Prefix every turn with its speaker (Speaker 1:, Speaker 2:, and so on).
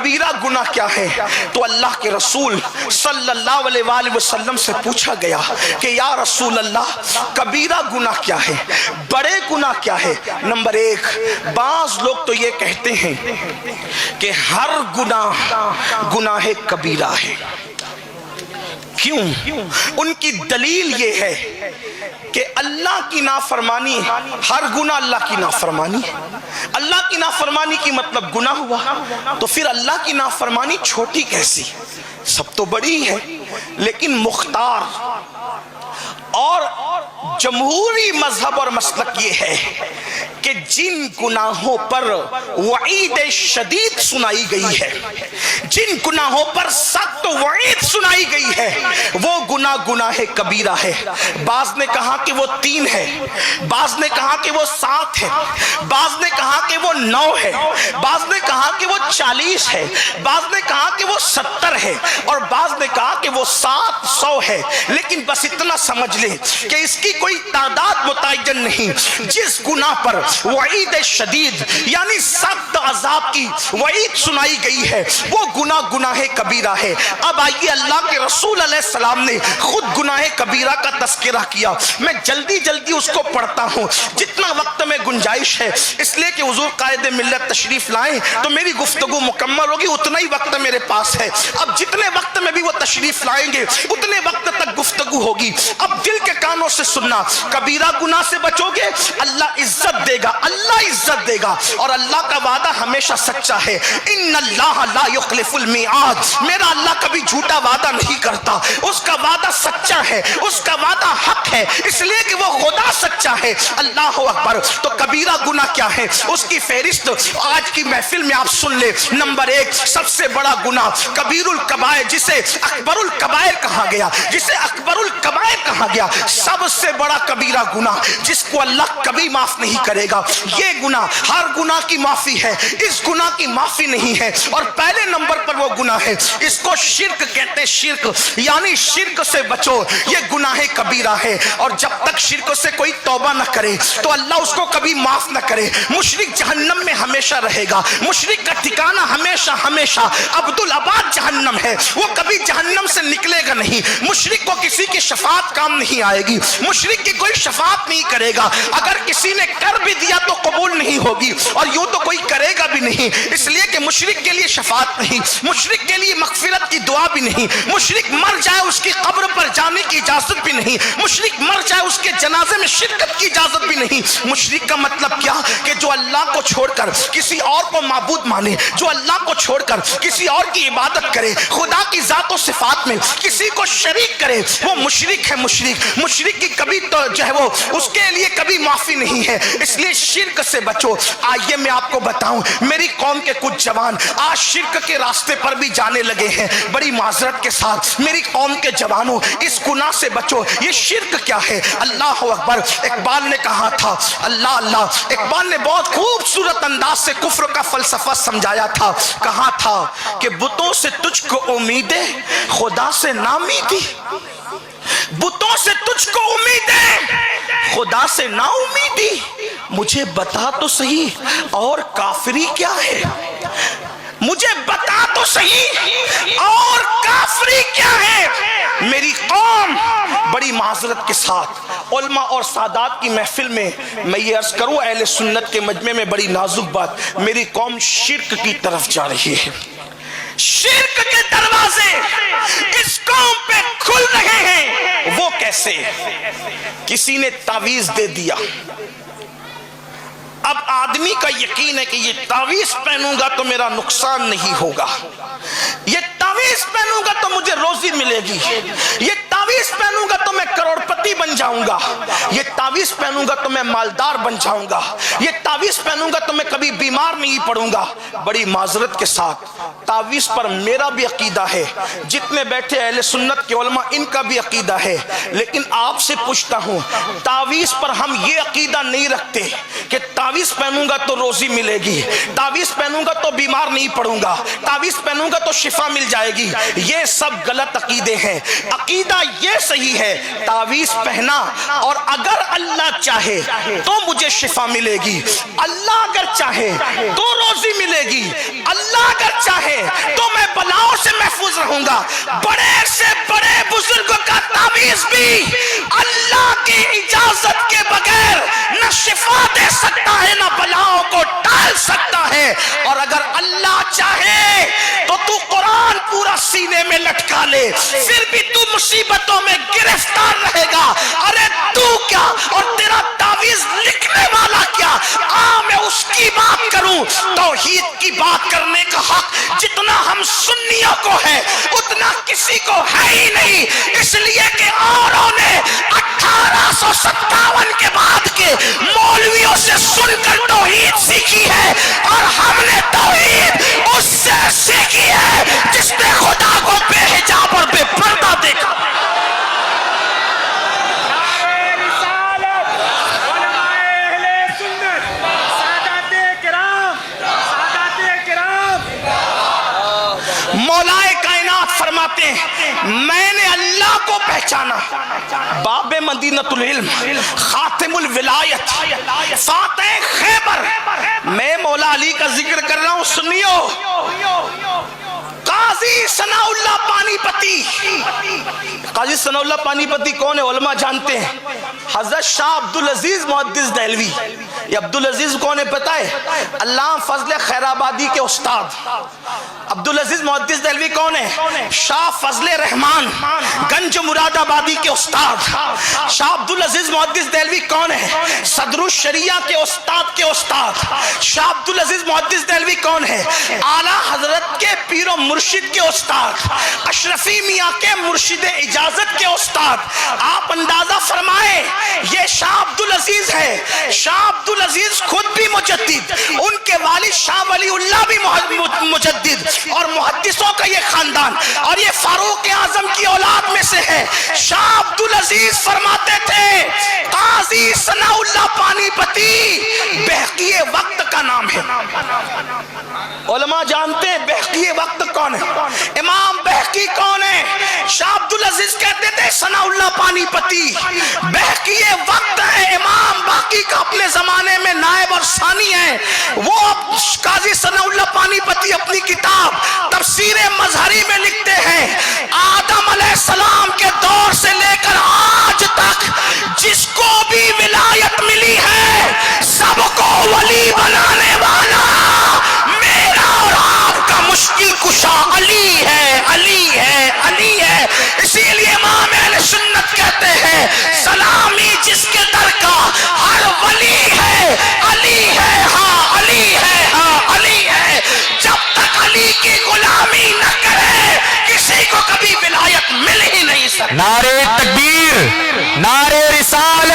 Speaker 1: کبیرہ گناہ کیا ہے؟ تو اللہ کے رسول صلی اللہ علیہ وآلہ وسلم سے پوچھا گیا کہ یا رسول اللہ کبیرہ گناہ کیا ہے، بڑے گناہ کیا ہے؟ نمبر ایک، بعض لوگ تو یہ کہتے ہیں کہ ہر گناہ گناہ کبیرہ ہے۔ کیوں؟ ان کی دلیل یہ ہے کہ اللہ کی نافرمانی، ہر گناہ اللہ کی نافرمانی، اللہ کی نافرمانی کی مطلب گناہ ہوا، تو پھر اللہ کی نافرمانی چھوٹی کیسی؟ سب تو بڑی ہے۔ لیکن مختار اور جمہوری مذہب اور مسلک یہ ہے کہ جن گناہوں پر وعید شدید سنائی گئی ہے، جن گناہوں پر سخت وعید سنائی گئی ہے، وہ گناہ گناہ کبیرہ ہے۔ بعض نے کہا کہ وہ 3 ہے، بعض نے کہا کہ وہ 7 ہے، بعض نے کہا کہ وہ 9 ہے، بعض نے کہا کہ وہ 40 ہے، بعض نے کہا کہ وہ 70 ہے، اور بعض نے کہا کہ وہ 700 ہے۔ لیکن بس اتنا سمجھ لیں کہ اس کی کوئی تعداد متعین نہیں۔ جس گناہ پر وعید شدید یعنی سخت عذاب کی وعید سنائی گئی ہے وہ گناہ گناہ کبیرہ ہے۔ اب آئیے اللہ کے رسول علیہ السلام نے خود گناہ کبیرہ کا تذکرہ کیا۔ میں جلدی جلدی اس کو پڑھتا ہوں جتنا وقت میں گنجائش ہے، اس لیے کہ حضور قائد ملت تشریف لائیں تو میری گفتگو مکمل ہوگی، اتنا ہی وقت میرے پاس ہے۔ اب جتنے وقت میں بھی وہ تشریف لائیں گے اتنے وقت تک گفتگو ہوگی۔ اب دل کے کانوں سے سننا، کبیرہ گناہ سے بچو گے اللہ عزت دے گا، اللہ عزت دے گا، اور اللہ کا وعدہ ہمیشہ سچا ہے۔ ان اللہ لا یخلف المیعاد، میرا اللہ کبھی جھوٹا وعدہ نہیں کرتا، اس کا وعدہ سچا ہے، اس کا وعدہ حق ہے، اس لیے کہ وہ خدا سچا ہے۔ اللہ اکبر۔ تو کبیرہ گناہ کیا ہے اس کی فہرست آج کی محفل میں آپ سن لے۔ نمبر 1، سب سے بڑا گناہ کبیر الکبائر، جسے اکبر الکبائر کہا گیا، جسے اکبر الکبائر کہا گیا، سب سے بڑا کبیرہ گناہ جس کو اللہ کبھی معاف نہیں کرے گا۔ یہ گناہ ہر گناہ کی معافی ہے، اس گناہ کی معافی نہیں ہے، اور پہلے نمبر پر وہ گناہ ہے، اس کو شرک کہتے ہیں۔ شرک یعنی شرک سے بچو، یہ گناہ کبیرہ ہے، اور جب تک شرک سے کوئی توبہ نہ کرے تو اللہ اس کو کبھی معاف نہ کرے۔ مشرک جہنم میں ہمیشہ رہے گا، مشرک کا ٹھکانہ ہمیشہ ہمیشہ عبدالآباد جہنم ہے، وہ کبھی جہنم سے نکلے گا نہیں۔ مشرک کو کسی کی شفاعت کام نہیں آئے گی، مشرک کی کوئی شفاعت نہیں کرے گا، اگر کسی نے کر بھی دیا تو قبول نہیں ہوگی، اور یوں تو کوئی کرے گا بھی نہیں، اس لیے کہ مشرک کے لیے شفاعت نہیں، مشرک کے لیے مغفرت کی دعا بھی نہیں، مشرک مر جائے اس کی قبر پر جانے کی اجازت بھی نہیں، مشرک مر جائے اس کے جنازے میں شرکت کی اجازت بھی نہیں۔ مشرک کا مطلب کیا کہ جو اللہ کو چھوڑ کر کسی اور کو معبود مانے، جو اللہ کو چھوڑ کر کسی اور کی عبادت کرے، خدا کی ذات و صفات میں کسی کو شریک کرے، وہ مشرک ہے۔ مشرک کی کبھی تو جو ہے وہ اس کے لیے کبھی معافی نہیں ہے، اس لیے شرک سے بچو۔ آئیے میں آپ کو بتاؤں، میری قوم کے کچھ جوان آج شرک کے راستے پر بھی جانے لگے ہیں۔ بڑی معذرت کے ساتھ میری قوم کے جوانوں، اس گناہ سے بچو۔ یہ شرک کیا ہے؟ اللہ اکبر۔ اقبال نے کہا تھا، اللہ اللہ، اقبال نے بہت خوبصورت انداز سے کفر کا فلسفہ سمجھایا تھا۔ کہا تھا کہ بتوں سے تجھ کو امیدیں، خدا سے ناامیدی، بتوں سے تجھ کو امیدیں، خدا سے نا امیدی، مجھے بتا تو صحیح اور کافری کیا ہے، مجھے بتا تو صحیح اور کافری کیا ہے۔ میری قوم، بڑی معذرت کے ساتھ علماء اور سادات کی محفل میں میں یہ عرض کروں، اہل سنت کے مجمع میں بڑی نازک بات، میری قوم شرک کی طرف جا رہی ہے۔ شرک کے دروازے اس قوم پہ کھل رہے ہیں۔ وہ کیسے؟ کسی نے تعویذ دے دیا، اب آدمی کا یقین ہے کہ یہ تعویذ پہنوں گا تو میرا نقصان نہیں ہوگا، یہ تعویذ پہنوں گا تو مجھے روزی ملے گی، یہ تعویذ پہنوں گا تو میں کروڑ پتی بن جاؤں گا، یہ تعویذ پہنوں گا تو میں مالدار بن جاؤں گا، یہ تعویذ پہنوں گا تو میں کبھی بیمار نہیں پڑوں گا۔ بڑی معذرت کے ساتھ تعویذ پر میرا بھی عقیدہ ہے، جتنے بیٹھے اہل سنت کے علماء ان کا بھی عقیدہ ہے، لیکن آپ سے پوچھتا ہوں، تعویذ پر ہم یہ عقیدہ نہیں رکھتے کہ تعویذ پہنوں گا تو روزی ملے گی، تعویذ پہنوں گا تو بیمار نہیں پڑوں گا، تعویذ پہنوں گا تو شفا مل جائے گی۔ یہ سب غلط عقیدے ہیں۔ عقیدہ یہ صحیح ہے، تعویذ پہنا اور اگر اللہ چاہے تو مجھے شفا ملے گی، اللہ اگر چاہے تو روزی ملے گی، اللہ اگر چاہے بڑے سے بڑے بزرگوں کا تعویذ بھی اللہ کی اجازت کے بغیر نہ شفا دے سکتا ہے نہ بلاؤں کو ٹال سکتا ہے. اور اگر اللہ چاہے تو تو قرآن پورا سینے میں لٹکا لے, پھر بھی تو مصیبتوں میں گرفتار رہے گا. ارے تو کیا اور تیرا تعویذ لکھنے والا کیا. میں اس کی بات کروں, توحید کی بات کرنے کا حق جتنا ہم سنیوں کو ہے اتنا کسی کو ہے ہی نہیں. اس لیے کہ اوروں نے 1857 کے بعد کے مولویوں سے سن کر توحید سیکھی ہے, اور ہم نے توحید اس سے سیکھی ہے جس نے خدا کو بے حجاب اور بے پردہ دیکھا. مولائے کائنات فرماتے ہیں میں نے اللہ کو پہچانا, باب مدینۃ العلم, خاتم الولایت, فاتح خیبر. میں مولا علی کا ذکر کر رہا ہوں, سنیو. قاضی ثناء اللہ پانی پتی. قاضی ثناء اللہ پانی پتی کون ہے؟ علماء جانتے ہیں. حضرت شاہ عبدالعزیز محدث دہلوی. یہ عبدالعزیز کون ہے پتہ ہے؟ علامہ فضل خیرآبادی کے استاد. عبدالعزیز محدث دہلوی کون ہے؟ شاہ فضل رحمان گنج مراد آبادی کے استاد. شاہ عبدالعزیز محدث دہلوی کون ہے؟ صدر الشریعہ کے استاد کے استاد. شاہ عبدالعزیز محدث دہلوی کون ہے؟ اعلیٰ حضرت کے پیر و مرشد کے استاد, اشرفی میاں کے مرشد اجازت کے استاد. آپ اندازہ فرمائیں یہ شاہ عبدالعزیز ہے. شاہ عبدالعزیز خود بھی مجدد, ان کے والد شاہ ولی اللہ بھی مجدد, اور محدثوں کا یہ خاندان, اور یہ فاروق اعظم کی اولاد میں سے ہے. شاہ عبدالعزیز فرماتے تھے قاضی ثناء اللہ پانی پتی بہقی وقت کا نام ہے. علماء جانتے ہیں بہقی وقت کون ہے؟ امام بہقی کون ہے؟ شاہ عبدالعزیز کہتے تھے ثناء اللہ پانی پتی بہقی وقت ہے. امام باقی کا اپنے زمانے میں نائب اور ثانی ہے. وہ قاضی ثناء اللہ پانی پتی اپنی کتاب تفسیر مظہری میں لکھتے ہیں آدم علیہ السلام کے دور سے لے کر آج تک جس کو بھی ولایت ملی ہے سب کو ولی بنانے والا میرا اور آپ کا مشکل کشا علی ہے, علی ہے, علی ہے. اسی لیے امام اہل سنت کہتے ہیں سلامی جس کے در کا ہر ولی ہے, علی ہے, ہاں علی ہے, ہاں علی ہے. جب تک علی کی غلامی نہ کرے کسی کو کبھی ولایت مل ہی نہیں سکتی.
Speaker 2: نعرہ تکبیر, نعرہ رسالت.